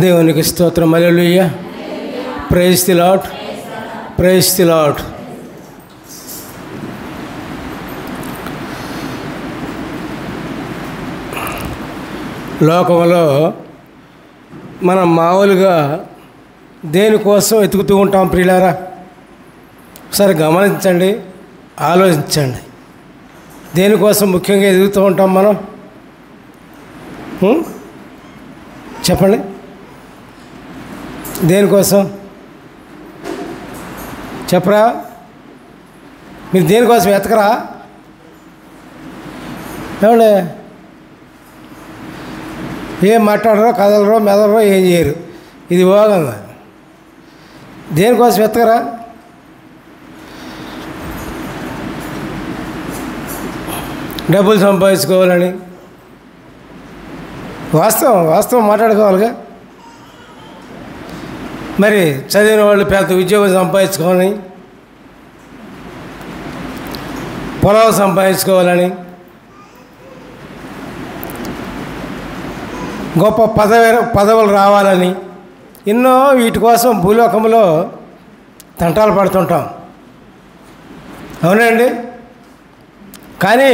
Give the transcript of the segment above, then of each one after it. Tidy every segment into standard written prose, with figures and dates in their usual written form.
దేవునికి స్తోత్రం. Hallelujah. Praise the Lord. Praise the Lord. లోకంలో మనం మామూలుగా దేనికోసం వెతుకుతూ ఉంటాం ప్రియులారా? ఒకసారి గమనించండి, ఆలోచించండి. దేనికోసం ముఖ్యంగా ఎదుగుతూ ఉంటాం మనం? చెప్పండి, దేనికోసం చెప్పరా? మీరు దేనికోసం వెతకరా? ఏమండి, ఏం మాట్లాడరో, కదలరో, మెదలరో, ఏం చేయరు. ఇది బాగుంది. దేనికోసం వెతకరా? డబ్బులు సంపాదించుకోవాలని. వాస్తవం మాట్లాడుకోవాలిగా. మరి చదివిన వాళ్ళు పెద్ద ఉద్యోగం సంపాదించుకోవాలని, పొలాలు సంపాదించుకోవాలని, గొప్ప పదవులు రావాలని, ఎన్నో వీటి కోసం భూలోకంలో తంటాలు పడుతుంటాం. అవునండి. కానీ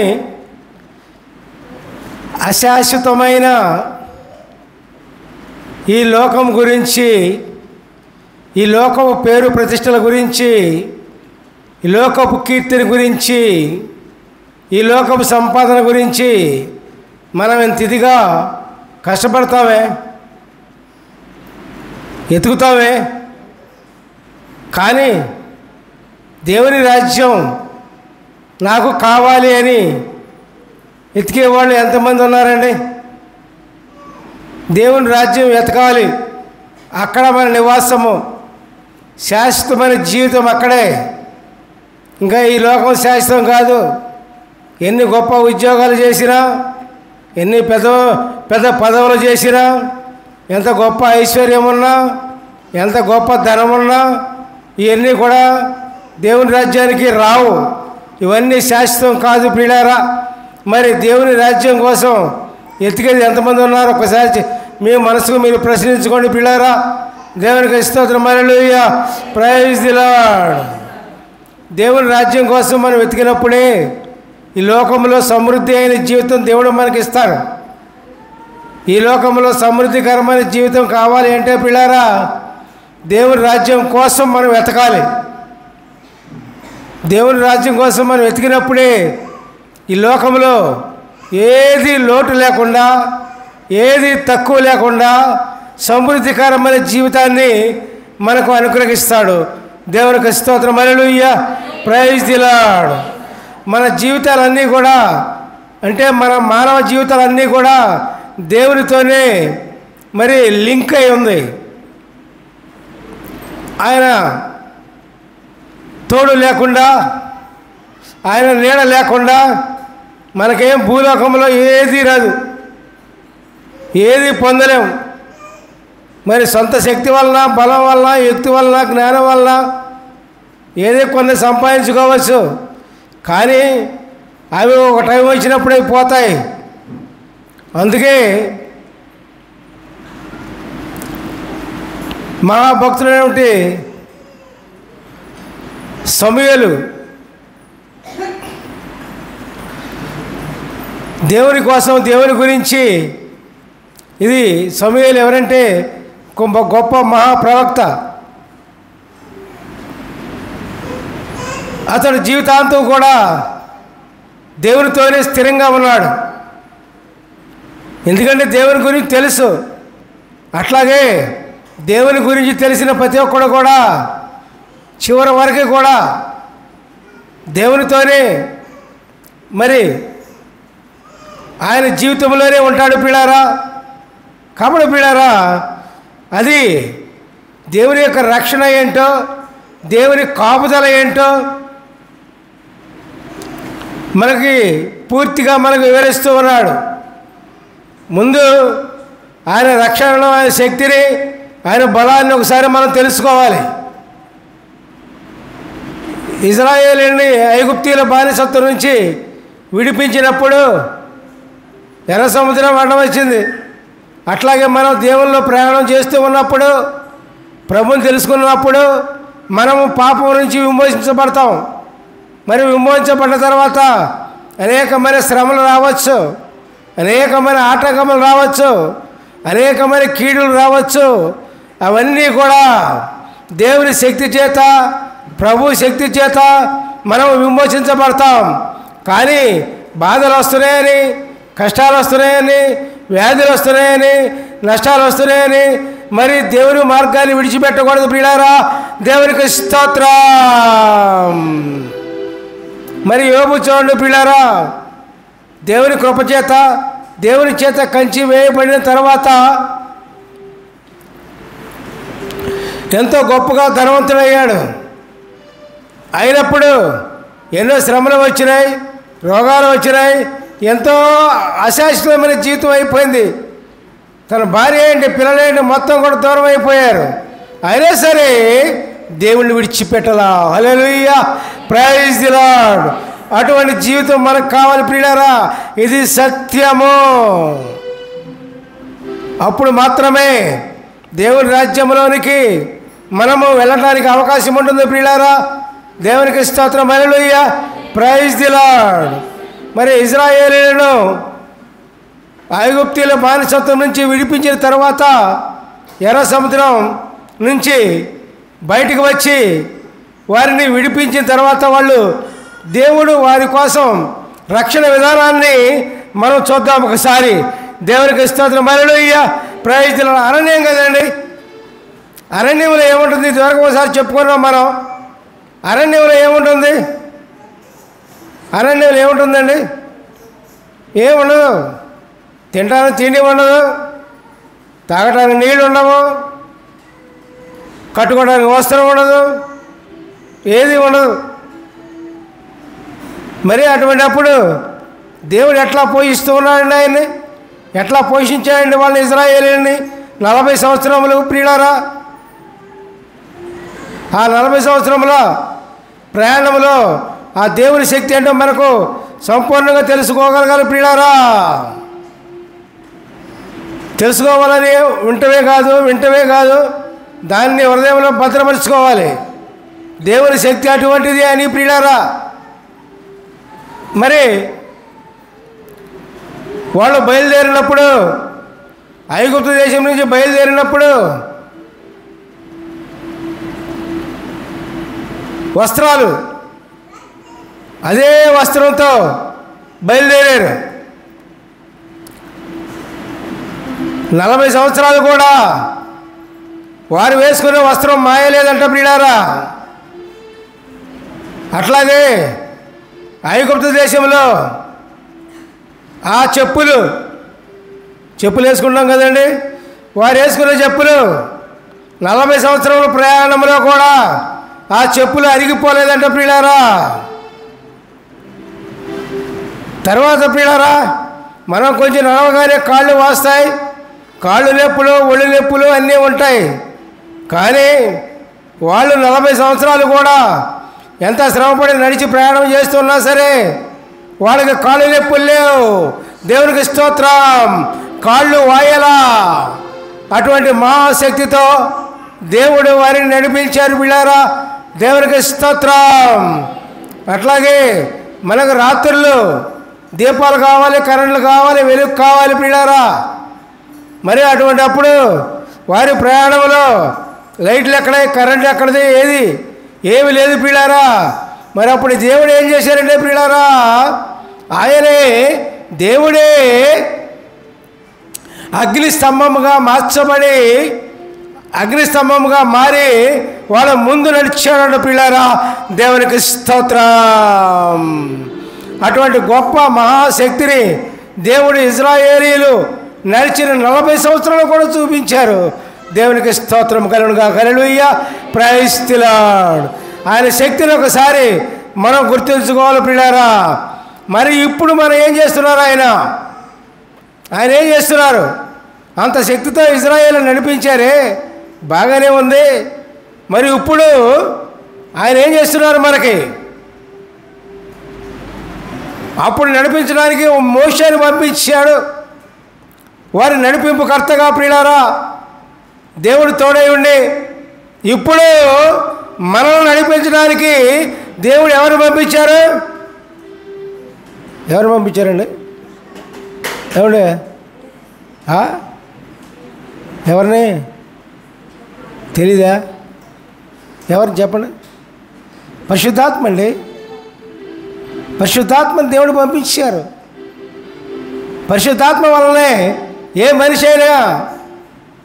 అశాశ్వతమైన ఈ లోకం గురించి, ఈ లోకపు పేరు ప్రతిష్టల గురించి, ఈ లోకపు కీర్తిని గురించి, ఈ లోకపు సంపాదన గురించి మనం ఎంత ఇదిగా కష్టపడతామే, ఎతుకుతామే. కానీ దేవుని రాజ్యం నాకు కావాలి అని వెతికే వాళ్ళు ఎంతమంది ఉన్నారండి? దేవుని రాజ్యం వెతకాలి, అక్కడ మన నివాసము, శాశ్వతమైన జీవితం అక్కడే. ఇంకా ఈ లోకం శాశ్వతం కాదు. ఎన్ని గొప్ప ఉద్యోగాలు చేసినా, ఎన్ని పెద్ద పదవులు చేసినా, ఎంత గొప్ప ఐశ్వర్యం ఉన్నా, ఎంత గొప్ప ధనం ఉన్నా, ఇవన్నీ కూడా దేవుని రాజ్యానికి రావు. ఇవన్నీ శాశ్వతం కాదు ప్రియులారా. మరి దేవుని రాజ్యం కోసం ఎతికేది ఎంతమంది ఉన్నారు? ఒకసారి మీ మనసుకు మీరు ప్రశ్నించుకోండి ప్రియులారా. దేవునికి స్తోత్రం. హల్లెలూయా. Praise the Lord. దేవుని రాజ్యం కోసం మనం వెతికినప్పుడే ఈ లోకంలో సమృద్ధి అయిన జీవితం దేవుడు మనకి ఇస్తాడు. ఈ లోకంలో సమృద్ధికరమైన జీవితం కావాలి అంటే ప్రియులారా, దేవుని రాజ్యం కోసం మనం వెతకాలి. దేవుని రాజ్యం కోసం మనం వెతికినప్పుడే ఈ లోకంలో ఏది లోటు లేకుండా, ఏది తక్కువ లేకుండా సమృద్ధికరమైన జీవితాన్ని మనకు అనుగ్రహిస్తాడు. దేవునికి స్తోత్రం. హల్లెలూయా. Praise the Lord. మన జీవితాలన్నీ కూడా, అంటే మన మానవ జీవితాలన్నీ కూడా దేవునితోనే మరి లింక్ అయి ఉంది. ఆయన తోడు లేకుండా, ఆయన నీడ లేకుండా మనకేం భూలోకంలో ఏది రాదు, ఏది పొందలేం. మరి సొంత శక్తి వలన, బలం వలన, యుక్తి వలన, జ్ఞానం వలన ఏదో కొన్ని సంపాదించుకోవచ్చు. కానీ అవి ఒక టైం వచ్చినప్పుడే పోతాయి. అందుకే మహాభక్తుడైనటువంటి సమూయేలు దేవుని కోసం, దేవుని గురించి, ఇది సమూయేలు ఎవరంటే గొప్ప మహాప్రవక్త. అతడు జీవితాంతం కూడా దేవునితోనే స్థిరంగా ఉన్నాడు. ఎందుకంటే దేవుని గురించి తెలుసు. అట్లాగే దేవుని గురించి తెలిసిన ప్రతి ఒక్కడు కూడా చివరి వరకు కూడా దేవునితోనే మరి ఆయన జీవితంలోనే ఉంటాడు ప్రియులారా. కాబట్టి ప్రియులారా, అది దేవుని యొక్క రక్షణ ఏంటో, దేవుని కాపుదల ఏంటో మనకి పూర్తిగా మనకు వివరిస్తూ ఉన్నాడు. ముందు ఆయన రక్షణలో, ఆయన శక్తిని, ఆయన బలాన్ని ఒకసారి మనం తెలుసుకోవాలి. ఇజ్రాయేలుని ఐగుప్తీయుల బానిసత్వం నుంచి విడిపించినప్పుడు ఎర్ర సముద్రం అడ్డం వచ్చింది. అట్లాగే మనం దేవుల్లో ప్రయాణం చేస్తూ ఉన్నప్పుడు, ప్రభువుని తెలుసుకున్నప్పుడు మనము పాపం నుంచి విమోచించబడతాం. మరి విమోచించబడిన తర్వాత అనేకమైన శ్రమలు రావచ్చు, అనేకమైన ఆటంకములు రావచ్చు, అనేకమైన కీడులు రావచ్చు. అవన్నీ కూడా దేవుని శక్తి చేత, ప్రభు శక్తి చేత మనం విమోచించబడతాం. కానీ బాధలు వస్తున్నాయని, కష్టాలు వస్తున్నాయని, వ్యాధులు వస్తున్నాయని, నష్టాలు వస్తున్నాయని మరి దేవుని మార్గాన్ని విడిచిపెట్టకూడదు ప్రియులారా. దేవునికి స్తోత్రం. మరి యోబు చూడండి ప్రియులారా, దేవుని కృపచేత, దేవుని చేత కంచి వేయబడిన తర్వాత ఎంతో గొప్పగా ధనవంతుడయ్యాడు. అయినప్పుడు ఎన్నో శ్రమలు వచ్చినాయి, రోగాలు వచ్చినాయి, ఎంతో అశాశ్వతమైన జీవితం అయిపోయింది. తన భార్య ఏంటి, పిల్లలేంటి, మొత్తం కూడా దూరం అయిపోయారు. అయినా సరే దేవుణ్ణి విడిచిపెట్టలా. హల్లెలూయా, ప్రైజ్ ది లార్డ్. అటువంటి జీవితం మనకు కావాలి ప్రియులారా. ఇది సత్యము. అప్పుడు మాత్రమే దేవుని రాజ్యంలోనికి మనము వెళ్ళడానికి అవకాశం ఉంటుంది ప్రియులారా. దేవునికి స్తోత్రం. Hallelujah, praise the Lord. మరి ఇశ్రాయేలీయులను ఐగుప్తీయుల బానిసత్వం నుంచి విడిపించిన తర్వాత ఎర్ర సముద్రం నుంచి బయటికి వచ్చి వారిని విడిపించిన తర్వాత వాళ్ళు దేవుడు వారి కోసం రక్షణ విధానాన్ని మనం చూద్దాం ఒకసారి. దేవునికి స్తోత్రం. Hallelujah, praise the lord. అరణ్యం కదండి. అరణ్యంలో ఏముంటుంది? ఇదివరకు ఒకసారి చెప్పుకున్నాం మనం. అరణ్యంలో ఏముంటుంది? అరణ్యంలో ఏముంటుందండి? ఏముండదు. తినడానికి తిండి ఉండదు, తాగడానికి నీళ్ళు ఉండవు, కట్టుకోవడానికి వస్త్రం ఉండదు, ఏది ఉండదు. మరి అటువంటిప్పుడు దేవుడు ఎట్లా పోషిస్తూ ఉన్నాడండి? ఆయన్ని ఎట్లా పోషించాడండి వాళ్ళని, ఇశ్రాయేలీయుల్ని 40 సంవత్సరములు ప్రియులారా. ఆ 40 సంవత్సరముల ప్రయాణంలో ఆ దేవుని శక్తి అంటే మనకు సంపూర్ణంగా తెలుసుకోగలగాలి ప్రియులారా. తెలుసుకోవాలని వింటమే కాదు దాన్ని హృదయంలో భద్రపరుచుకోవాలి. దేవుని శక్తి అటువంటిది అని ప్రియులారా. మరి వాళ్ళు బయలుదేరినప్పుడు, ఐగుప్తు దేశం నుంచి బయలుదేరినప్పుడు వస్త్రాలు అదే వస్త్రంతో బయలుదేరారు. 40 సంవత్సరాలు కూడా వారు వేసుకునే వస్త్రం మాయలేదంట ప్రియులారా. అట్లాగే ఐగుప్తు దేశంలో ఆ చెప్పులు వేసుకుంటాం కదండి, వారు వేసుకునే చెప్పులు 40 సంవత్సరాల ప్రయాణంలో కూడా ఆ చెప్పులు అరిగిపోలేదంట ప్రియులారా. తర్వాత ప్రియులారా, మనం కొంచెం నడవగానే కాళ్ళు వాస్తాయి, కాళ్ళు నొప్పులు, ఒళ్ళు నొప్పులు అన్నీ ఉంటాయి. కానీ వాళ్ళు 40 సంవత్సరాలు కూడా ఎంత శ్రమపడి నడిచి ప్రయాణం చేస్తున్నా సరే వాళ్ళకి కాళ్ళు నొప్పులు లేవు. దేవునికి స్తోత్రం. కాళ్ళు వాయలా. అటువంటి మహాశక్తితో దేవుడు వారిని నడిపించారు పిల్లారా. దేవునికి స్తోత్రం. అట్లాగే మనకు రాత్రులు దీపాలు కావాలి, కరెంట్లు కావాలి, వెలుగు కావాలి పిల్లారా. మరి అటువంటి అప్పుడు వారి ప్రయాణంలో లైట్లు ఎక్కడే, కరెంట్ ఎక్కడది, ఏమి లేదు పిల్లారా. మరి అప్పుడు దేవుడు ఏం చేశారంటే పిల్లారా, ఆయనే దేవుడే అగ్నిస్తంభముగా మార్చబడి అగ్నిస్తంభముగా మారి వాళ్ళ ముందు నడిచాడు పిల్లారా. దేవునికి స్తోత్రం. అటువంటి గొప్ప మహాశక్తిని దేవుడు ఇశ్రాయేలీయులు నడిచిన 40 సంవత్సరాలు కూడా చూపించారు. దేవునికి స్తోత్రం కలుగునుగా. హల్లెలూయా, ప్రైజ్ ది లార్డ్. ఆయన శక్తిని ఒకసారి మనం గుర్తుంచుకోవాలి పిల్లారా. మరి ఇప్పుడు మనం ఏం చేస్తున్నారు? ఆయన ఏం చేస్తున్నారు? అంత శక్తితో ఇశ్రాయేలు నడిపించారే, బాగానే ఉంది. మరి ఇప్పుడు ఆయన ఏం చేస్తున్నారు మనకి? అప్పుడు నడిపించడానికి మోషేని పంపించాడు. వారి నడిపింపుకర్తగా ప్రియులారా దేవుడు తోడై ఉండి ఇప్పుడు మనల్ని నడిపించడానికి దేవుడు ఎవరు పంపించారు? ఎవరు పంపించారండి? ఎవరు? ఎవరిని తెలీదా? ఎవరు చెప్పండి? పరిశుద్ధాత్మ అండి. పరిశుద్ధాత్మని దేవుడు పంపించారు. పరిశుద్ధాత్మ వల్లనే ఏ మనిషి అయినా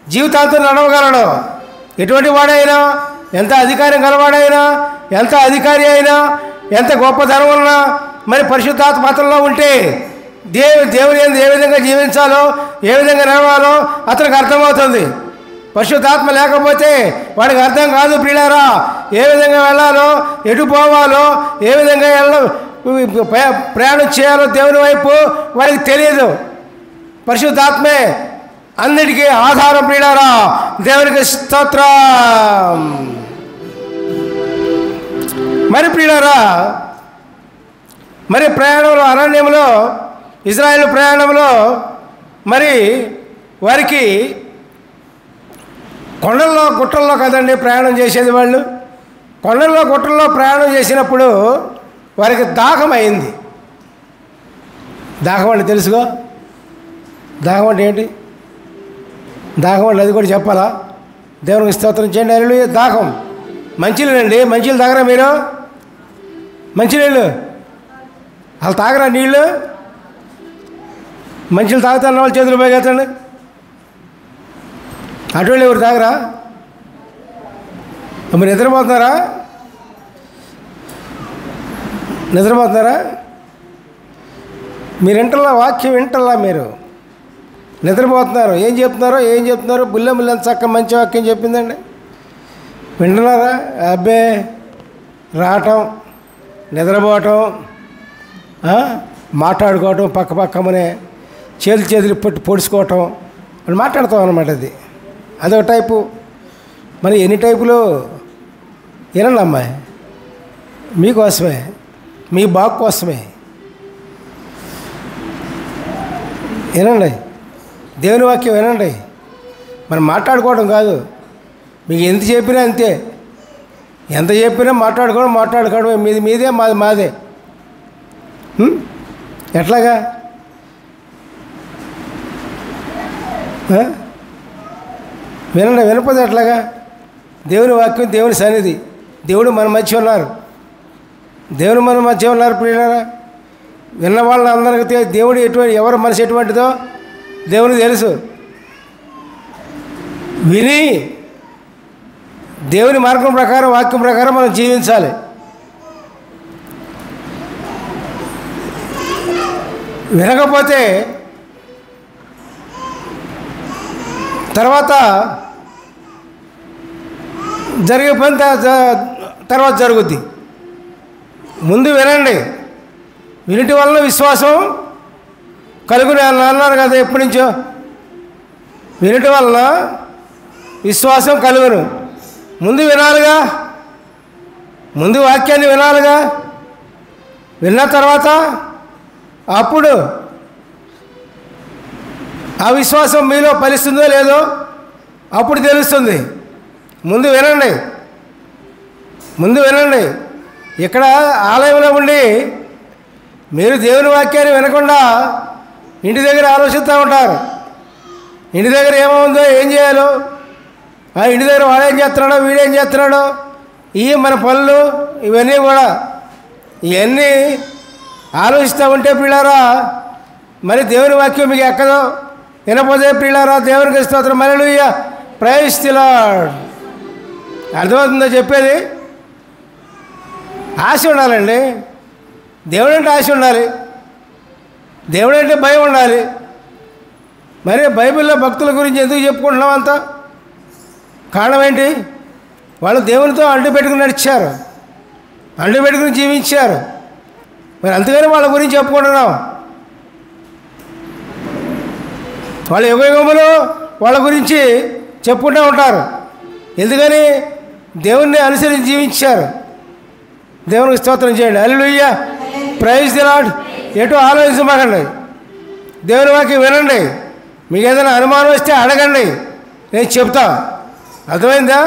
జీవితాంతం నడవగలడు. ఎటువంటి వాడైనా, ఎంత అధికారం గలవాడైనా, ఎంత అధికారి అయినా, ఎంత గొప్ప ధనం ఉన్నా మరి పరిశుద్ధాత్మ అతనిలో ఉంటే దేవుని ఏ విధంగా జీవించాలో, ఏ విధంగా నడవాలో అతనికి అర్థమవుతుంది. పరిశుద్ధాత్మ లేకపోతే వాడికి అర్థం కాదు ప్రియులారా. ఏ విధంగా వెళ్ళాలో, ఎటు పోవాలో, ఏ విధంగా ప్రయాణం చేయాలో దేవుని వైపు వాడికి తెలియదు. పరిశుద్ధాత్మే అన్నిటికీ ఆధారం ప్రియులారా. దేవునికి స్తోత్రం. మరి ప్రియులారా, మరి ప్రయాణంలో, అరణ్యంలో, ఇజ్రాయేల్ ప్రయాణంలో మరి వారికి కొండల్లో గుట్టల్లో కదండి ప్రయాణం చేసేది. వాళ్ళు కొండల్లో గుట్టల్లో ప్రయాణం చేసినప్పుడు వారికి దాహం అయింది. దాహం అంటే తెలుసుకో. దాహం అంటే ఏంటి? దాహం అంటే అది కూడా చెప్పాలా? దేవునికి స్తోత్రం చేయండి. హల్లెలూయా. దాహం. మంచినీళ్ళండి. మంచినీళ్ళు తాగరా మీరు? మంచినీళ్ళు వాళ్ళు తాగరా? నీళ్ళు మంచినీళ్ళు తాగుతారన్న వాళ్ళు చేతులు పైకెత్తండి. అటువంటి ఎవరు తాగరా? మీరు నిద్రపోతున్నారా? నిద్రపోతున్నారా? మీరు వింటల్లా, వాక్యం వింటల్లా, మీరు నిద్రపోతున్నారు. ఏం చెప్తున్నారు? బుల్లె చక్క మంచి వాక్యం చెప్పిందండి. వింటున్నారా? అబ్బే రావటం, నిద్రపోవటం, మాట్లాడుకోవటం, పక్కమనే చేతులు పొడుచుకోవటం అని మాట్లాడతాం అన్నమాట. అదొక టైపు. మరి ఎన్ని టైపులు వినండి అమ్మాయి, మీకోసమే, మీ బాగు కోసమే వినండి. దేవుని వాక్యం వినండి. మనం మాట్లాడుకోవడం కాదు. మీకు ఎంత చెప్పినా అంతే. ఎంత చెప్పినా మాట్లాడుకోవడం మీదే, మాదే. ఎట్లాగా? వినండి. వినకపోతే ఎట్లాగా? దేవుని వాక్యం, దేవుని సన్నిధి, దేవుడు మన మధ్య ఉన్నారు. ప్రియులారా. విన్న వాళ్ళందరికీ దేవుడు ఎవరి మనసు ఎటువంటిదో దేవునికి తెలుసు. విని దేవుని మార్గం ప్రకారం, వాక్యం ప్రకారం మనం జీవించాలి. వినకపోతే తర్వాత జరిగే పని తర్వాత జరుగుద్ది. ముందు వినండి. వినటి వలన విశ్వాసం కలుగుని అన్నారు కదా ఎప్పటి నుంచో. వినటి వలన విశ్వాసం కలుగును. ముందు వినాలిగా, ముందు వాక్యాన్ని వినాలిగా. విన్న తర్వాత అప్పుడు ఆ విశ్వాసం మీలో ఫలిస్తుందో లేదో అప్పుడు తెలుస్తుంది. ముందు వినండి. ఇక్కడ ఆలయంలో ఉండి మీరు దేవుని వాక్యాన్ని వినకుండా ఇంటి దగ్గర ఆలోచిస్తూ ఉంటారు. ఇంటి దగ్గర ఏమవుందో, ఏం చేయాలో, ఆ ఇంటి దగ్గర వాడేం చేస్తున్నాడో, వీడేం చేస్తున్నాడో, ఇవి మన పనులు, ఇవన్నీ కూడా ఇవన్నీ ఆలోచిస్తూ ఉంటే ప్రియులారా మరి దేవుని వాక్యం మీకు ఎక్కదో. వినపోతే ప్రియులారా దేవునికి స్తోత్రం. హల్లెలూయా. Praise the Lord. అర్థమవుతుందో చెప్పేది? ఆశ ఉండాలండి. దేవుడు అంటే ఆశ ఉండాలి. దేవుడు అంటే భయం ఉండాలి. మరి బైబిల్లో భక్తుల గురించి ఎందుకు చెప్పుకుంటున్నాం అంత? కారణం ఏంటి? వాళ్ళు దేవునితో అంటు పెట్టుకుని నడిచారు, అంటు పెట్టుకుని జీవించారు. మరి అందుకని వాళ్ళ గురించి చెప్పుకుంటున్నాం. వాళ్ళ యుగములో వాళ్ళ గురించి చెప్పుకుంటూ ఉంటారు. ఎందుకని? దేవుణ్ణి అనుసరించి జీవించారు. దేవునికి స్తోత్రం చేయండి. హల్లెలూయా. Praise the Lord. ఎటు ఆలోచించమాకండి. దేవుని వాక్యం వినండి. మీకు ఏదైనా అనుమానం వస్తే అడగండి, నేను చెప్తా. అర్థమైందా?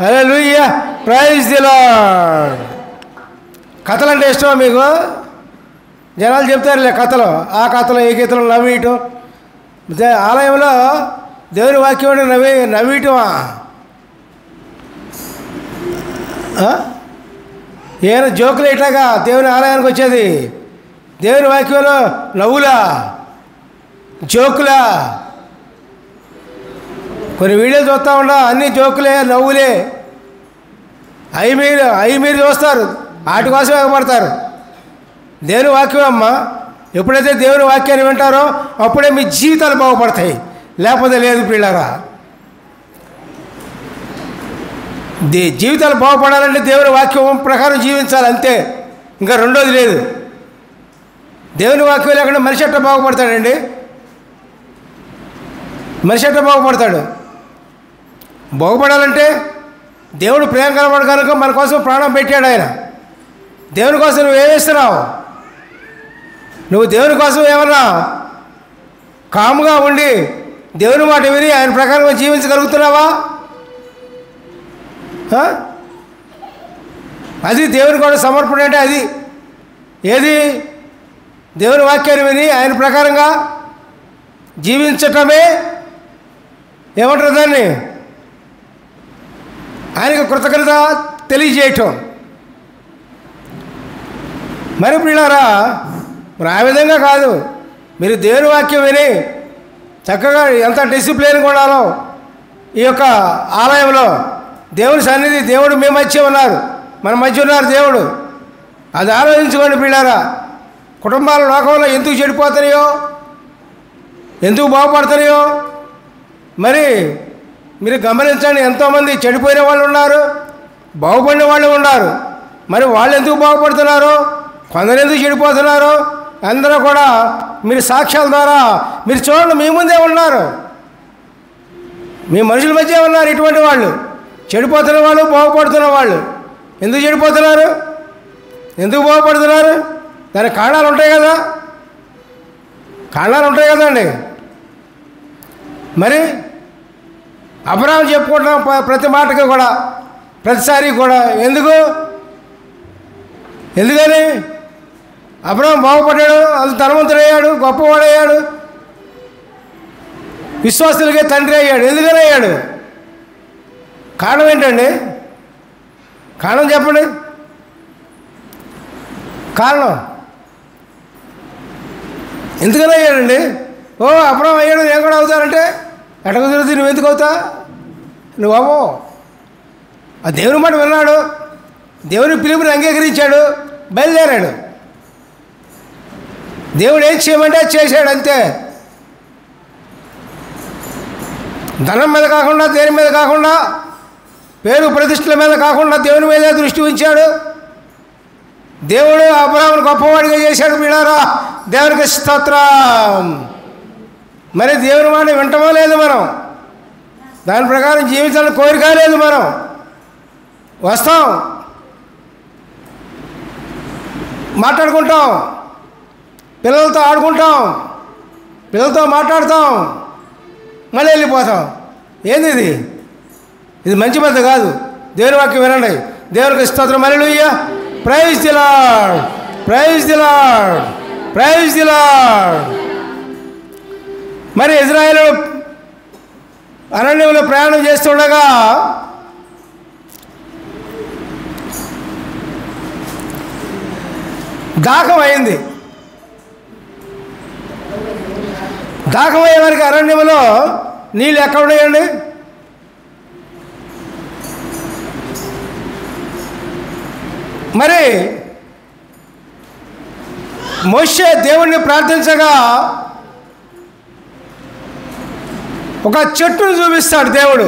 హల్లెలూయా, ప్రైజ్ ది లార్డ్. కథలు అంటే ఇష్టమా మీకు? జనాలు చెప్తారులే కథలు, ఆ కథలు ఈ కథలు నవ్వేయటం. ఆలయంలో దేవుని వాక్యం నవ్వేయటమా? ఏమైనా జోకులు ఇట్లాగా దేవుని ఆలయానికి వచ్చేది? దేవుని వాక్యంలో నవ్వులా, జోకులా? కొన్ని వీడియోలు చూస్తూ ఉండా, అన్నీ జోకులే, నవ్వులే. అవి మీరు చూస్తారు, వాటి కోసం ఎగబడతారు. దేవుని వాక్యం అమ్మ, ఎప్పుడైతే దేవుని వాక్యాన్ని వింటారో అప్పుడే మీ జీవితాలు బాగుపడతాయి, లేకపోతే లేదు పిల్లరా. జీవితాలు బాగుపడాలంటే దేవుని వాక్యం ప్రకారం జీవించాలి, అంతే. ఇంకా రెండోది లేదు. దేవుని వాక్యం లేకుండా మనిషి ఎట్లా బాగుపడతాడండి? మనిషి ఎట్లా బాగుపడతాడు? బాగుపడాలంటే దేవుడు ప్రేమ కలవాడు కనుక మన కోసం ప్రాణం పెట్టాడు ఆయన. దేవుని కోసం నువ్వేమిస్తున్నావు? నువ్వు దేవుని కోసం ఏమన్నా కాముగా ఉండి దేవుని మాట విని ఆయన ప్రకారంగా జీవించగలుగుతున్నావా? అది దేవుని కూడా సమర్పణ అంటే అది. ఏది? దేవుని వాక్యాన్ని విని ఆయన ప్రకారంగా జీవించటమే ఏమంటారు దాన్ని? ఆయనకు కృతజ్ఞత తెలియజేయటం. మరి పిల్లారా, మరి ఆ విధంగా కాదు. మీరు దేవుని వాక్యం విని చక్కగా ఎంత డిసిప్లిన్గా ఉండాలో ఈ యొక్క ఆలయంలో దేవుని సన్నిధి, దేవుడు మీ మధ్య ఉన్నారు, మన మధ్య ఉన్నారు దేవుడు. అది ఆలోచించుకోండి పిల్లారా. కుటుంబాల లోకంలో ఎందుకు చెడిపోతున్నాయో, ఎందుకు బాగుపడుతున్నాయో మరి మీరు గమనించండి. ఎంతోమంది చెడిపోయిన వాళ్ళు ఉన్నారు, బాగుపడిన వాళ్ళు ఉన్నారు. మరి వాళ్ళు ఎందుకు బాగుపడుతున్నారో, కొందరు ఎందుకు చెడిపోతున్నారో అందరూ కూడా మీరు సాక్ష్యాల ద్వారా మీరు చూడండి. మీ ముందే ఉన్నారు, మీ మనుషుల మధ్య ఉన్నారు ఇటువంటి వాళ్ళు. చెడిపోతున్న వాళ్ళు, బాగుపడుతున్న వాళ్ళు. ఎందుకు చెడిపోతున్నారు, ఎందుకు బాగుపడుతున్నారు? దానికి కారణాలు ఉంటాయి కదా, కారణాలు ఉంటాయి కదండి. మరి అబ్రహాము చెప్పుకుంటున్నాం ప్రతి మాటకి కూడా, ప్రతిసారి కూడా. ఎందుకని అబ్రహాము బాగుపడ్డాడు, అంత ధనవంతుడయ్యాడు, గొప్పవాడయ్యాడు, విశ్వాసులకే తండ్రి అయ్యాడు. ఎందుకని అయ్యాడు? కారణం ఏంటండి? కారణం చెప్పండి. కారణం ఎందుకని అయ్యాడండి? ఓ అబ్రహాము అయ్యాడు, నేను కూడా అవుతానంటే ఎట్ట కుదురుతుంది? నువ్వు ఎందుకు అవుతా? నువ్వు అవ్వో. ఆ దేవుని మాట విన్నాడు, దేవుని పిలుపుని అంగీకరించాడు, బయలుదేరాడు. దేవుడు ఏం చేయమంటే చేశాడు, అంతే. ధనం మీద కాకుండా, దేని మీద కాకుండా, పేరు ప్రతిష్టల మీద కాకుండా దేవుని మీదే దృష్టి ఉంచాడు. దేవుడు అబ్రహామును గొప్పవాడిగా చేశాడు. మీడారా, దేవునికి స్తోత్రం. మరి దేవుని మాట వింటమో లేదు మనం, దాని ప్రకారం జీవించాలని కోరిక లేదు. మనం వస్తాం, మాట్లాడుకుంటాం, పిల్లలతో ఆడుకుంటాం, పిల్లలతో మాట్లాడతాం, మళ్ళీ వెళ్ళిపోతాం. ఏంది ఇది? ఇది మంచి పద్ధతి కాదు. దేవుని వాక్యం వినండి. దేవునికి స్తోత్రం. Hallelujah, praise the Lord, praise the Lord, praise the Lord. మరి ఇజ్రాయేలు అరణ్యంలో ప్రయాణం చేస్తుండగా దాహం అయింది. దాహం అయ్యే వారికి అరణ్యంలో నీళ్ళు ఎక్కడ ఉన్నాయండి? మరి మోషే దేవుణ్ణి ప్రార్థించగా ఒక చెట్టును చూపిస్తాడు దేవుడు.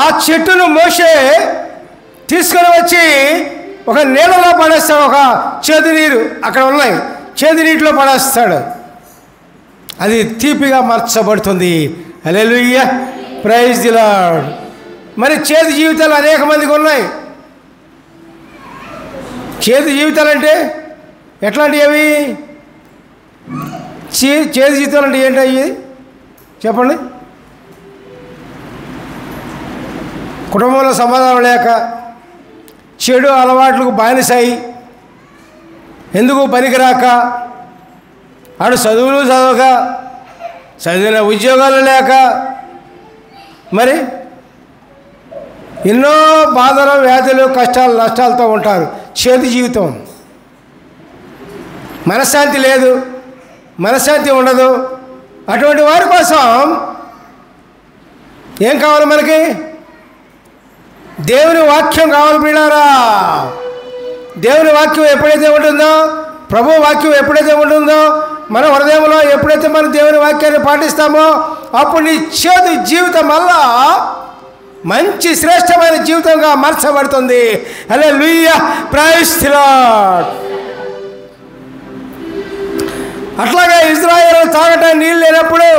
ఆ చెట్టును మోషే తీసుకొని వచ్చి ఒక నీళ్ళలో పడేస్తాడు. ఒక చేదు నీరు అక్కడ ఉన్నాయి, చేదు నీటిలో పడేస్తాడు. అది తీపిగా మార్చబడుతుంది. హల్లెలూయా, ప్రైజ్ ది లార్డ్. మరి చేదు జీవితాలు అనేక మందికి ఉన్నాయి. చేదు జీవితాలంటే ఎట్లాంటివి అవి? చేదు జీవితాలు అంటే ఏంటి అవి చెప్పండి. కుటుంబంలో సమాధానం లేక, చెడు అలవాట్లకు బానిసాయి, ఎందుకు పనికిరాక, ఆడు చదువులు చదవక, చదివిన ఉద్యోగాలు లేక, మరి ఎన్నో బాధలు, వ్యాధులు, కష్టాలు, నష్టాలతో ఉంటారు. చేదు జీవితం. మనశ్శాంతి లేదు, మనశ్శాంతి ఉండదు. అటువంటి వారి కోసం ఏం కావాలి మనకి? దేవుని వాక్యం కావాలి ప్రియులారా. దేవుని వాక్యం ఎప్పుడైతే ఉంటుందో, ప్రభు వాక్యం ఎప్పుడైతే ఉంటుందో, మన హృదయంలో ఎప్పుడైతే మనం దేవుని వాక్యాన్ని పాటిస్తామో, అప్పుడు నీ చేదు జీవితం వల్ల మంచి శ్రేష్టమైన జీవితంగా మార్చబడుతుంది. హల్లెలూయా, ప్రైజ్ ది లార్డ్. అట్లాగే ఇశ్రాయేలు తాగటానికి నీళ్ళు లేనప్పుడు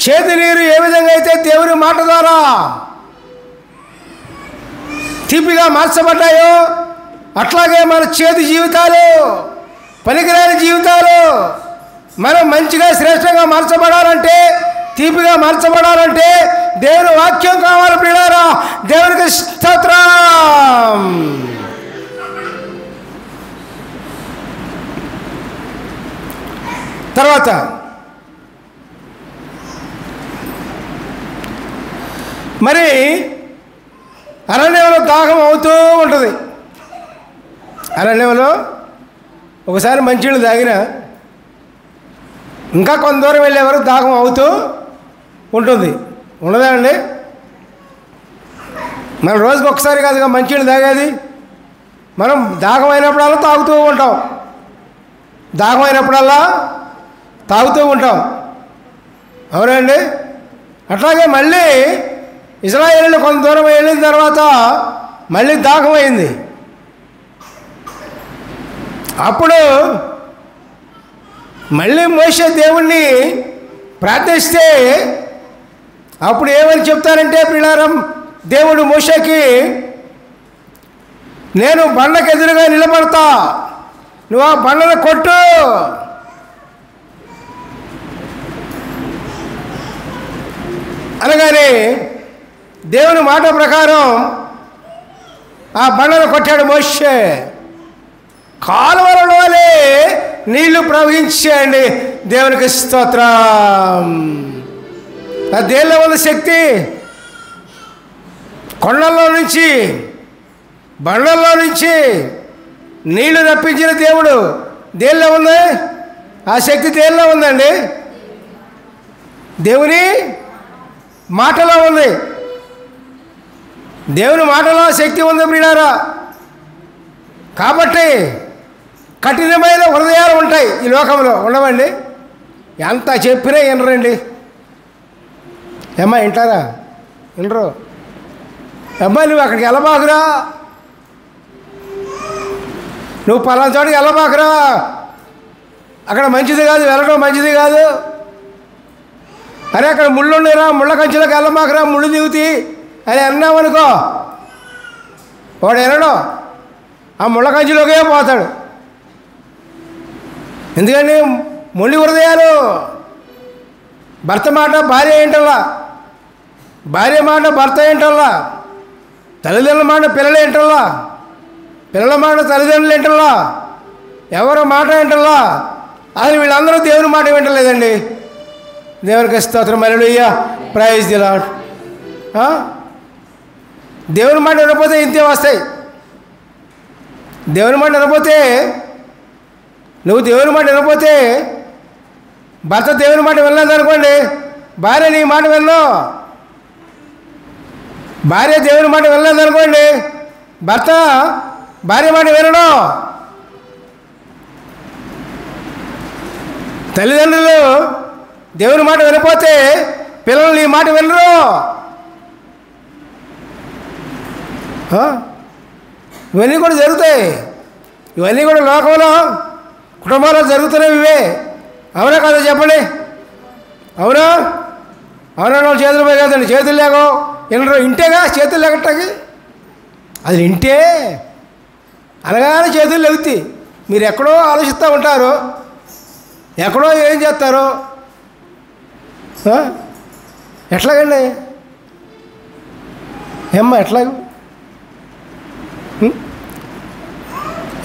చేతి నీరు ఏ విధంగా అయితే దేవుని మాట ద్వారా తీపిగా మార్చబడ్డాయో, అట్లాగే మన చేతి జీవితాలు, పనికిరాని జీవితాలు మనం మంచిగా శ్రేష్టంగా మార్చబడాలంటే, తీపిగా మార్చబడాలంటే దేవుని వాక్యం కావాలి ప్రియులారా. దేవునికి స్తోత్రం. తర్వాత మరి అరణ్యంలో దాహం అవుతూ ఉంటుంది. అరణ్యంలో ఒకసారి మంచినీళ్ళు తాగిన ఇంకా కొంత దూరం వెళ్ళే వరకు దాహం అవుతూ ఉంటుంది. ఉండదా అండి? మనం రోజుకి ఒకసారి కాదుగా మంచినీళ్ళు తాగేది. మనం దాహం అయినప్పుడల్లా తాగుతూ ఉంటాం, దాహం అయినప్పుడల్లా తాగుతూ ఉంటాం. అవునండి? అట్లాగే మళ్ళీ ఇశ్రాయేలు కొంత దూరం వెళ్ళిన తర్వాత మళ్ళీ దాహం అయింది. అప్పుడు మళ్ళీ మోషే దేవుణ్ణి ప్రార్థిస్తే అప్పుడు ఏమని చెప్తారంటే ప్రియులారం, దేవుడు మోషేకి, నేను బండకు ఎదురుగా నిలబడతా, నువ్వు ఆ బండను కొట్టు. అనగానే దేవుని మాట ప్రకారం ఆ బండను కొట్టాడు మోషే. కాలువల వలె నీళ్లు ప్రవహించేయండి. దేవునికి స్తోత్రం. ఆ దేనిలో ఉన్న శక్తి? కొండల్లో నుంచి, బండల్లో నుంచి నీళ్లు రప్పించిన దేవుడు దేనిలో ఉంది? ఆ శక్తి దేనిలో ఉందండి? దేవుని మాటలో ఉంది. దేవుని మాటలో శక్తి ఉంది ప్రియులారా. కాబట్టి కఠినమైన హృదయాలు ఉంటాయి ఈ లోకంలో, ఉండవండి? ఎంత చెప్పినా వినరండి. ఏమ్మా వింటారా? వినరు. అమ్మా నువ్వు అక్కడికి వెళ్ళబాకురా, నువ్వు పలానా చోటికి వెళ్ళబాకురా, అక్కడ మంచిది కాదు, వెళ్ళడం మంచిది కాదు. అరే అక్కడ ముళ్ళు ఉండేరా, ముళ్ళ కంచెలోకి వెళ్ళబాకురా, ముళ్ళు దిగుతి అని అన్నామనుకో, వాడు వినడం, ఆ ముళ్ళ కంచెలోకే పోతాడు. ఎందుకంటే మొండి హృదయాలు. భర్త మాట భార్య ఏంటల్లా, భార్య మాట భర్త ఏంటల్లా, తల్లిదండ్రుల మాట పిల్లలు ఏంటల్లా, పిల్లల మాట తల్లిదండ్రులు ఏంటల్లా, ఎవరో మాట ఏంటల్లా. అసలు వీళ్ళందరూ దేవుని మాట వింటలేదండి. దేవునికి స్తోత్రం. Hallelujah, praise the Lord. దేవుని మాట వినకపోతే ఇంతే వస్తాయి. దేవుని మాట వినకపోతే, నువ్వు దేవుని మాట వినకపోతే, భర్త దేవుని మాట వినలేదనుకోండి, భార్య నీ మాట వినను, భార్య దేవుని మాట వినలేదనుకోండి, భర్త భార్య మాట వినడు. తల్లిదండ్రులు దేవుని మాట వినకపోతే పిల్లలు నీ మాట వినరు. ఇవన్నీ కూడా జరుగుతాయి. ఇవన్నీ కూడా లోకంలో, కుటుంబాల్లో జరుగుతున్నాయి ఇవే. అవునా కదా చెప్పండి? అవునా? అవునా? వాళ్ళు చేతులు పోయి కదండి, చేతులు లేకో వినరు. ఇంటేగా చేతులు లేకటాకి, అది ఇంటే అనగానే చేతులు లేవుతాయి. మీరు ఎక్కడో ఆలోచిస్తూ ఉంటారు, ఎక్కడో ఏం చేస్తారు. ఎట్లాగండి ఏమ్మా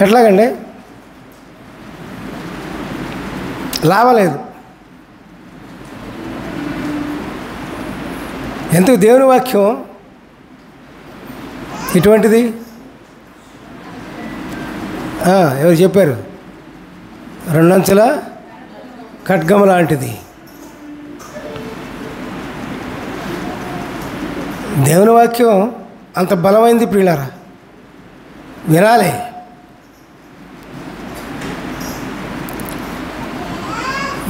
ఎట్లాగండి లాభలేదు. ఎందుకు దేవుని వాక్యం ఇటువంటిది? ఎవరు చెప్పారు? రెండంచుల ఖడ్గం లాంటిది. దేవుని వాక్యం అంత బలమైంది ప్రియులారా, వినాలి.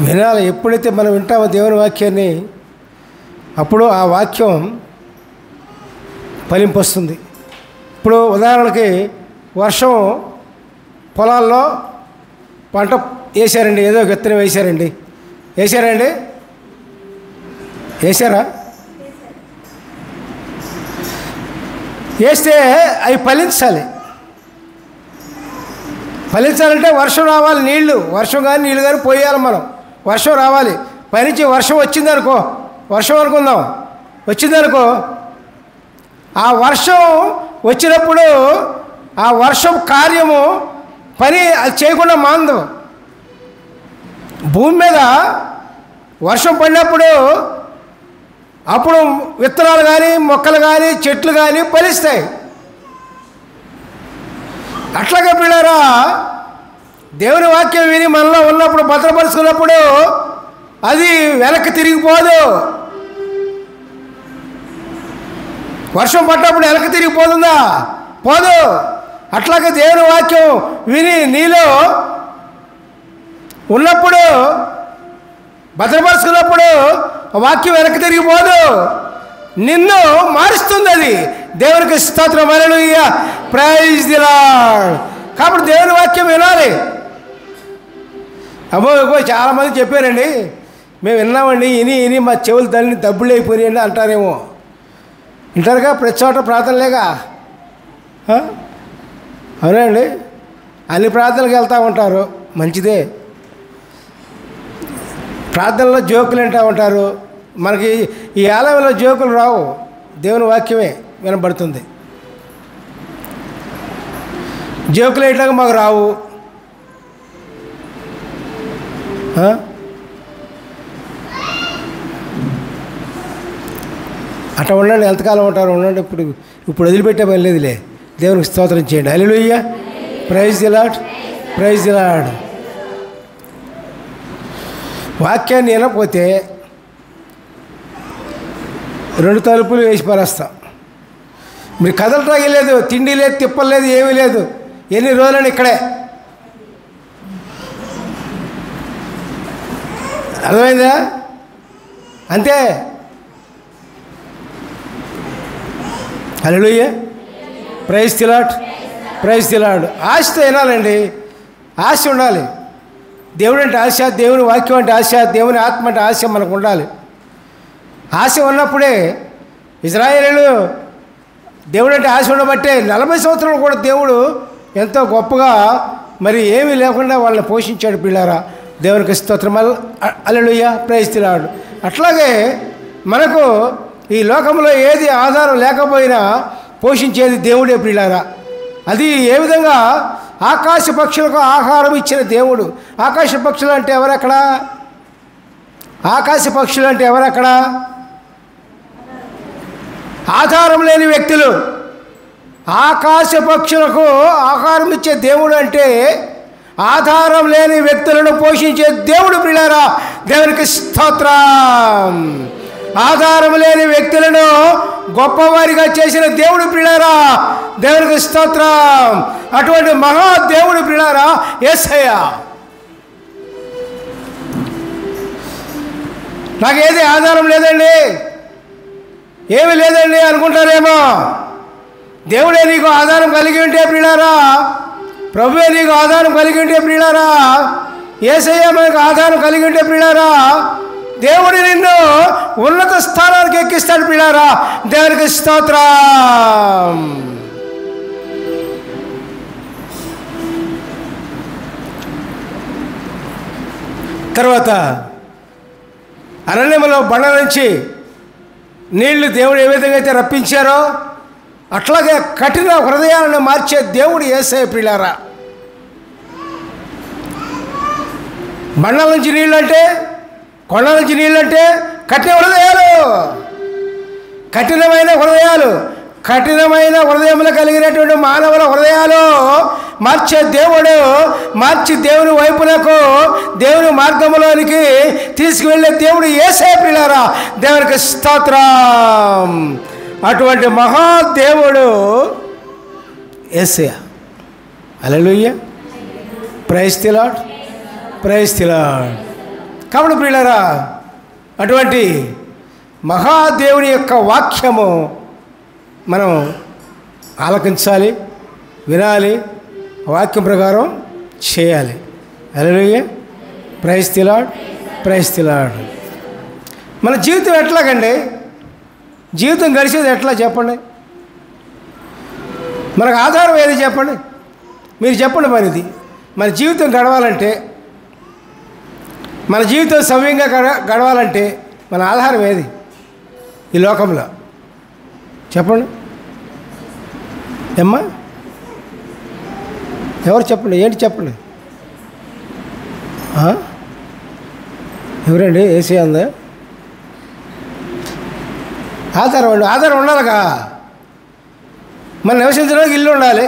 వినాలి. ఎప్పుడైతే మనం వింటామో దేవుని వాక్యాన్ని, అప్పుడు ఆ వాక్యం ఫలింపొస్తుంది. ఇప్పుడు ఉదాహరణకి వర్షం పొలాల్లో పంట వేసారండి, ఏదో విత్తనం వేసారండి. వేసారా? వేస్తే అవి ఫలించాలంటే వర్షం రావాలి, వర్షం కానీ నీళ్ళు కానీ పోయాలి. మనం వర్షం రావాలి. పైనుంచి వర్షం వచ్చిందనుకో, వర్షం అనుకుందాం, వచ్చిందనుకో, ఆ వర్షం వచ్చినప్పుడు ఆ వర్షం కార్యము పని అది చేయకుండా మాందు. భూమి మీద వర్షం పడినప్పుడు అప్పుడు విత్తనాలు కానీ మొక్కలు కానీ చెట్లు కానీ ఫలిస్తాయి. అట్లాగే పిల్లరా, దేవుని వాక్యం విని మనలో ఉన్నప్పుడు భద్రపరుచుకున్నప్పుడు అది వెనక్కి తిరిగిపోదు. వర్షం పడ్డప్పుడు వెనక్కి తిరిగిపోతుందా? పోదు. అట్లాగే దేవుని వాక్యం విని నీలో ఉన్నప్పుడు భద్రపరుచుకున్నప్పుడు వాక్యం వెనక్కి తిరిగిపోదు, నిన్ను మారుస్తుంది. అది దేవునికి స్తోత్రం, హల్లెలూయా, ప్రైజ్ ది లార్డ్. కాబట్టి దేవుని వాక్యం వినాలి. అబ్బో చాలామంది చెప్పారండి, మేము విన్నామండి, ఇని మా చెవులు తల్లిని దబ్బులు అయిపోయినాయండి అంటారేమో. వింటారుగా, ప్రతి చోట ప్రార్థనలేగా. అవునండి, అన్ని ప్రార్థనలకు వెళ్తూ ఉంటారు, మంచిదే. ప్రార్థనలో జోకులు వింటూ ఉంటారు. మనకి ఈ ఆలయంలో జోకులు రావు, దేవుని వాక్యమే వినబడుతుంది. జోకులు వేయటానికి మాకు రావు. అట్లా ఉండండి, ఎంతకాలం ఉంటారు ఉండండి. ఇప్పుడు వదిలిపెట్టే పని లేదులే. దేవునికి స్తోత్రం చేయండి. Hallelujah, praise the Lord, praise the Lord. వాక్యాన్ని వినకపోతే 2 తలుపులు వేసి పరేస్తాం. మీరు కదలటానికి లేదు, తిండి లేదు, తిప్పలు లేదు, ఏమీ లేదు. ఎన్ని రోజులని ఇక్కడే. అర్థమైందా? అంతే. Hallelujah, praise the Lord, praise the Lord. ఆశతో వినాలండి, ఆశ ఉండాలి. దేవుడు అంటే ఆశ, దేవుని వాక్యం అంటే ఆశ, దేవుని ఆత్మ అంటే ఆశ మనకు ఉండాలి. ఆశ ఉన్నప్పుడే ఇశ్రాయేలీయులు దేవుడు అంటే ఆశ ఉండబట్టే 40 సంవత్సరాలు కూడా దేవుడు ఎంతో గొప్పగా మరి ఏమీ లేకుండా వాళ్ళని పోషించాడు. పిల్లారా, దేవునికి స్తోత్రం, హల్లెలూయా, ప్రైజ్ ది లార్డ్. అట్లాగే మనకు ఈ లోకంలో ఏది ఆధారం లేకపోయినా పోషించేది దేవుడే పిల్లారా. అది ఏ విధంగా ఆకాశ పక్షులకు ఆహారం ఇచ్చిన దేవుడు. ఆకాశ పక్షులు అంటే ఎవరక్కడ? ఆకాశ పక్షులు అంటే ఎవరక్కడ? ఆధారం లేని వ్యక్తులు. ఆకాశ పక్షులకు ఆహారం ఇచ్చే దేవుడు అంటే ఆధారం లేని వ్యక్తులను పోషించే దేవుడు పిల్లారా. దేవునికి స్తోత్రం. ఆధారం లేని వ్యక్తులను గొప్పవారిగా చేసిన దేవుడు పిల్లారా. దేవునికి స్తోత్రం. అటువంటి మహాదేవుడు పిల్లారా యేసయ్య. నాకేది ఆధారం లేదండి, ఏమి లేదండి అనుకుంటారేమో. దేవుడే నీకు ఆధారం కలిగి ఉంటే ప్రియులారా, ప్రభువే నీకు ఆధారం కలిగి ఉంటే ప్రియులారా, యేసయ్య మనకు ఆధారం కలిగి ఉంటే ప్రియులారా, దేవుడు నిన్ను ఉన్నత స్థానానికి ఎక్కిస్తాడు ప్రియులారా. దేవునికి స్తోత్రం. తర్వాత అరణ్యంలో బండ నుంచి నీళ్లు దేవుడు ఏ విధంగా అయితే రప్పించారో అట్లాగే కఠిన హృదయాలను మార్చే దేవుడు యేసయ్య ప్రియులారా. బండల నుంచి నీళ్ళు అంటే, కొండల నుంచి నీళ్ళు అంటే కఠిన హృదయాలు, కఠినమైన హృదయములు కలిగినటువంటి మానవుల హృదయాలు మార్చే దేవుడు, మార్చి దేవుని వైపునకు, దేవుని మార్గంలోనికి తీసుకువెళ్ళే దేవుడు యేసయ్య ప్రియులారా. దేవునికి స్తోత్రం. అటువంటి మహాదేవుడు యేసయ్య. Hallelujah. Praise the Lord, praise the Lord. కాబట్టి ప్రియులారా, అటువంటి మహాదేవుని యొక్క వాక్యము మనం ఆలకించాలి, వినాలి, వాక్యం ప్రకారం చేయాలి. Hallelujah. Praise the Lord, praise the Lord. మన జీవితం ఎట్లాగండి? జీవితం గడిచేది ఎట్లా చెప్పండి? మనకు ఆధారం ఏది చెప్పండి? మీరు చెప్పండి. మనది మన జీవితం గడవాలంటే, మన జీవితం సవ్యంగా గడవాలంటే మన ఆధారం ఏది ఈ లోకంలో? చెప్పండి ఏమ్మా, ఎవరు చెప్పండి? ఏంటి చెప్పండి? ఎవరండి? యేసయ్య అందా? ఆధారం ఉండాలిగా. మనం నివసించడానికి ఇల్లు ఉండాలి,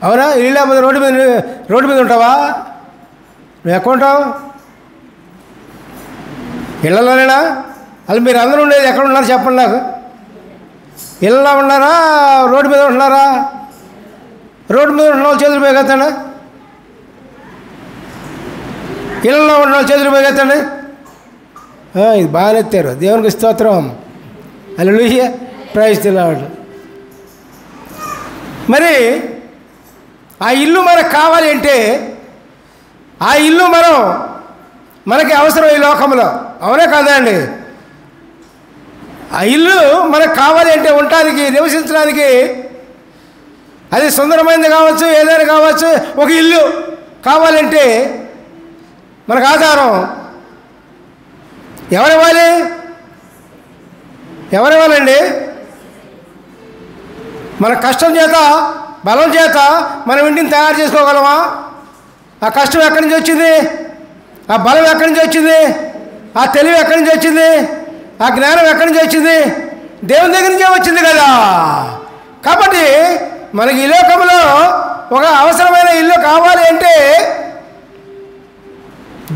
అవునా? ఇల్లు లేకపోతే రోడ్డు మీద ఉంటావా? నువ్వు ఎక్కడ ఉంటావు? ఇళ్ళలోనేనా? అది మీరు అందరూ ఉండేది ఎక్కడ ఉన్నారు చెప్పండి నాకు. ఇళ్ళలో ఉన్నారా? రోడ్డు మీద ఉంటున్నారా? రోడ్డు మీద ఉన్న వాళ్ళు చేతులు పోగెత్తండి. ఇళ్ళలో ఉన్న వాళ్ళు చేతులు పోగెత్తండి. ఇది బాగా ఎత్తారు. దేవునికి స్తోత్రం. హల్లెలూయా. Praise the Lord. మరి ఆ ఇల్లు మనకు కావాలి అంటే, ఆ ఇల్లు మనకి అవసరం ఈ లోకంలో, అవునే కాదా అండి? ఆ ఇల్లు మనకు కావాలి అంటే, ఉండటానికి, నివసించడానికి, అది సుందరమైనది కావచ్చు, ఏదైనా కావచ్చు, ఒక ఇల్లు కావాలంటే మనకు ఆధారం ఎవరివ్వాలి? ఎవరివ్వాలండి? మన కష్టం చేత, బలం చేత మనం ఇంటిని తయారు చేసుకోగలమా? ఆ కష్టం ఎక్కడి నుంచి వచ్చింది? ఆ బలం ఎక్కడి నుంచి వచ్చింది? ఆ తెలివి ఎక్కడి నుంచి వచ్చింది? ఆ జ్ఞానం ఎక్కడి నుంచి వచ్చింది? దేవుని దగ్గర నుంచే వచ్చింది కదా. కాబట్టి మనకి ఈ లోకంలో ఒక అవసరమైన ఇల్లు కావాలి అంటే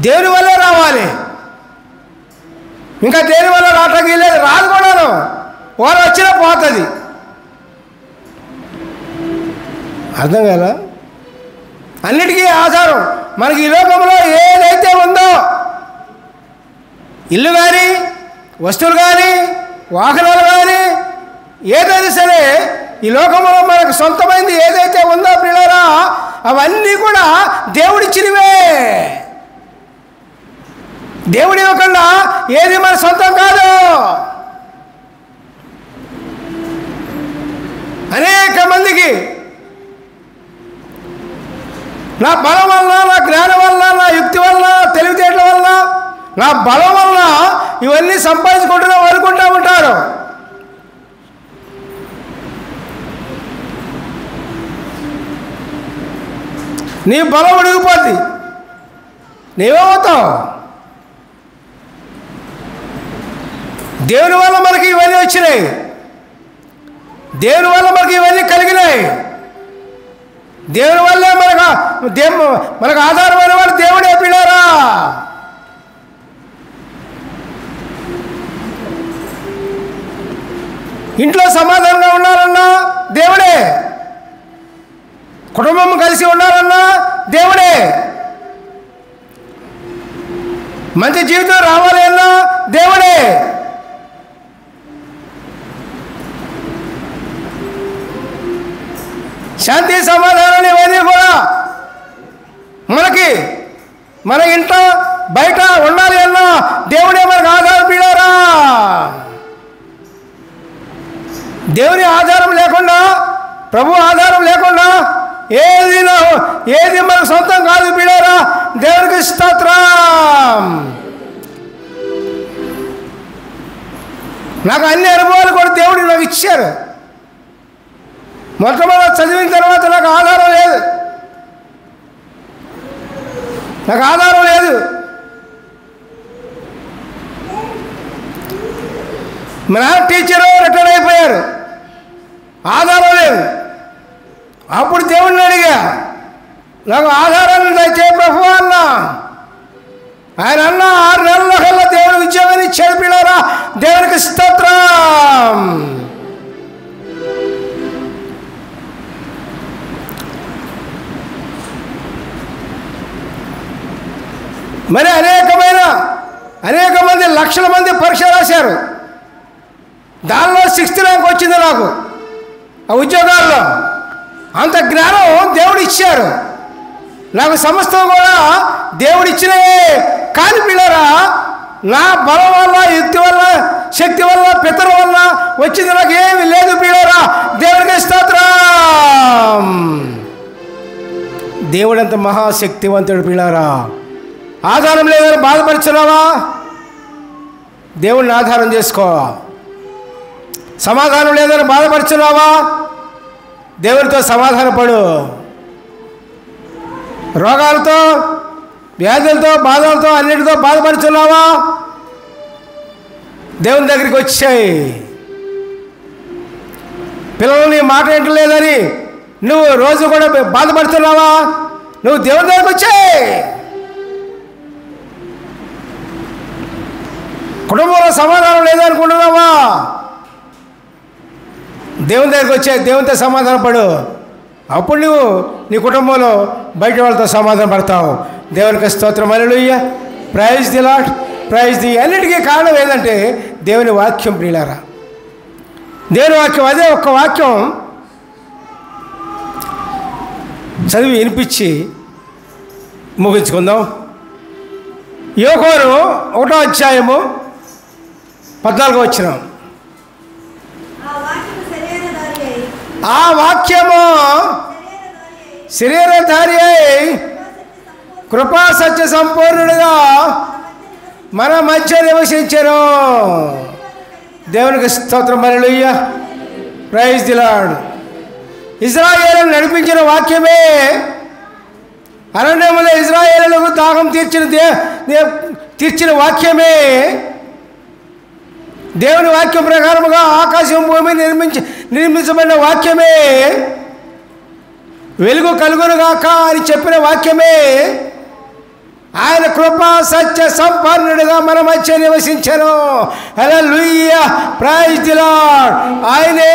దేవుని వల్లే రావాలి. ఇంకా దేని వల్ల రావటానికి లేదు, రాదు కూడాను. వారు వచ్చినా పోతుంది. అర్థం కదా? అన్నిటికీ ఆధారం మనకి ఈ లోకంలో ఏదైతే ఉందో, ఇల్లు కానీ, వస్తువులు కానీ, వాహనాలు కానీ, ఏదైనా సరే ఈ లోకంలో మనకు సొంతమైంది ఏదైతే ఉందో ప్రియులారా, అవన్నీ కూడా దేవుడిచ్చినవే. దేవుడి ఇవ్వకుండా ఏది మన సొంతం కాదు. అనేక మందికి నా బలం వల్ల, నా జ్ఞానం వల్ల, నా యుక్తి వల్ల, తెలివితేటల వల్ల, నా బలం వల్ల ఇవన్నీ సంపాదించుకుంటూ అనుకుంటూ ఉంటారు. నీ బలం ఉడిగిపోద్ది, నీవేమవుతావు? దేవుని వల్ల మనకి ఇవన్నీ వచ్చినాయి, దేవుని వల్ల మనకి ఇవన్నీ కలిగినాయి. దేవుని వల్లే మనకు ఆధారమైన వాడు దేవుడే ప్రియులారా. ఇంట్లో సమాధానంగా ఉండాలన్నా దేవుడే, కుటుంబం కలిసి ఉండాలన్నా దేవుడే, మంచి జీవితం రావాలి అన్నా దేవుడే. శాంతి సమాధానాలు ఇవన్నీ కూడా మన ఇంట్లో బయట ఉండాలి అన్నా దేవుడే మనకు ఆధారం ప్రియులారా. దేవుని ఆధారం లేకుండా, ప్రభు ఆధారం లేకుండా ఏది మనకు సొంతం కాదు బిడ్డలారా. దేవునికి స్తోత్రం. నాకు అన్ని అనుభవాలు కూడా దేవుడు నాకు ఇచ్చారు. మొట్టమొదటి చదివిన తర్వాత నాకు ఆధారం లేదు. మా నాన్న టీచరు రిటైర్ అయిపోయారు, ఆధారం లేదు. అప్పుడు దేవుడిని అడిగా, నాకు ఆధారాన్ని దయచే ప్రభువా అన్నా. ఆయన అన్న 6 నెలల కల్లా దేవుడికి ఉద్యోగాన్ని ఇచ్చాడు పిల్లరా. దేవునికి స్తోత్రం. మరి అనేక మంది లక్షల మంది పరీక్ష రాశారు. దానిలో 6th ర్యాంక్ వచ్చింది నాకు ఆ ఉద్యోగాల్లో. అంత జ్ఞానం దేవుడు ఇచ్చారు నాకు. సమస్తం కూడా దేవుడు ఇచ్చినవే. కాని పిల్లరా, నా బలం వల్ల, యుక్తి వల్ల, శక్తి వల్ల, పితరుల వల్ల వచ్చింది నాకు ఏమి లేదు పిల్లరా. దేవుడికి స్తోత్రం. దేవుడంత మహాశక్తివంతుడు పిల్లరా. ఆధారం లేదని బాధపడుతున్నావా? దేవుడిని ఆధారం చేసుకో. సమాధానం లేదని బాధపడుతున్నావా? దేవుడితో సమాధానపడు. రోగాలతో, వ్యాధులతో, బాధలతో, అన్నిటితో బాధపడుతున్నావా? దేవుని దగ్గరికి వచ్చాయి. పిల్లలు నీ మాట ఏంటలేదని నువ్వు రోజు కూడా బాధపడుతున్నావా? నువ్వు దేవుని దగ్గరికి వచ్చాయి. కుటుంబంలో సమాధానం లేదనుకుంటున్నావా? దేవుని దగ్గరికి వచ్చాయి. దేవునితో సమాధాన పడు. అప్పుడు నువ్వు నీ కుటుంబంలో బయట వాళ్ళతో సమాధాన పడతావు. దేవునికి స్తోత్రం. Hallelujah. Praise the Lord. Praise the. అన్నిటికీ కారణం ఏంటంటే దేవుని వాక్యం ప్రియులారా. దేవుని వాక్యం. అదే ఒక్క వాక్యం చదివి వినిపించి ముగించుకుందాం. యోహాను 1వ అధ్యాయము 14వ వచనం. ఆ వాక్యము శరీరధారి అయి కృపా సత్య సంపూర్ణుడుగా మన మధ్య నివసించెను. దేవునికి స్తోత్రం. హల్లెలూయా. Praise the Lord. ఇశ్రాయేలును నడిపించిన వాక్యమే, అరణ్యములో ఇశ్రాయేలులకు దాహం తీర్చిన వాక్యమే, దేవుని వాక్యం ప్రకారముగా ఆకాశం భూమి నిర్మించబడిన వాక్యమే, వెలుగు కలుగునుగాక అని చెప్పిన వాక్యమే, ఆయన కృపా సత్య సంపన్నుడిగా మన మధ్య నివసించెను. హల్లెలూయా. Praise the Lord. ఆయనే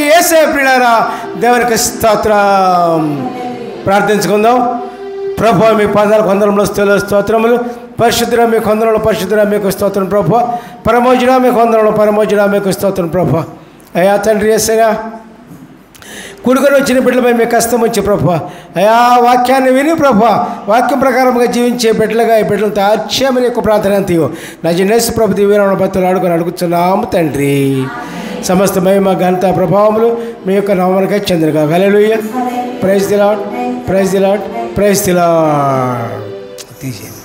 యేసే ప్రియులారా. దేవునికి స్తోత్రం. ప్రార్థించుకుందాం. ప్రభువా మీ పాదాల కొందరంలో స్తోత్రములు. పరిశుద్ధుడా మీ కొందరంలో పరిశుద్ధుడా మీకు స్తోత్రం ప్రభువా. పరమోజుడా మీ కొందరంలో పరమోజుడా మీకు స్తోత్రం ప్రభువా. అయ్యా తండ్రి యేసయ్యా, కూడుకొని వచ్చిన బిడ్డలపై మీ కష్టం వచ్చి ప్రభువా. అయా వాక్యాన్ని విని ప్రభువా, వాక్యం ప్రకారంగా జీవించే బిడ్డలుగా ఈ బిడ్డలను తార్చేమని యొక్క ప్రార్థన తీయు. నా యేసు ప్రభు దివ్యనామమున భక్తులు అడుగుతున్నాము తండ్రి. సమస్త మహిమ ఘనత ప్రభావములు మీ యొక్క నామమునకే చెందినగా. Hallelujah. Praise the Lord. Praise the Lord. Praise the Lord. తీసేయండి.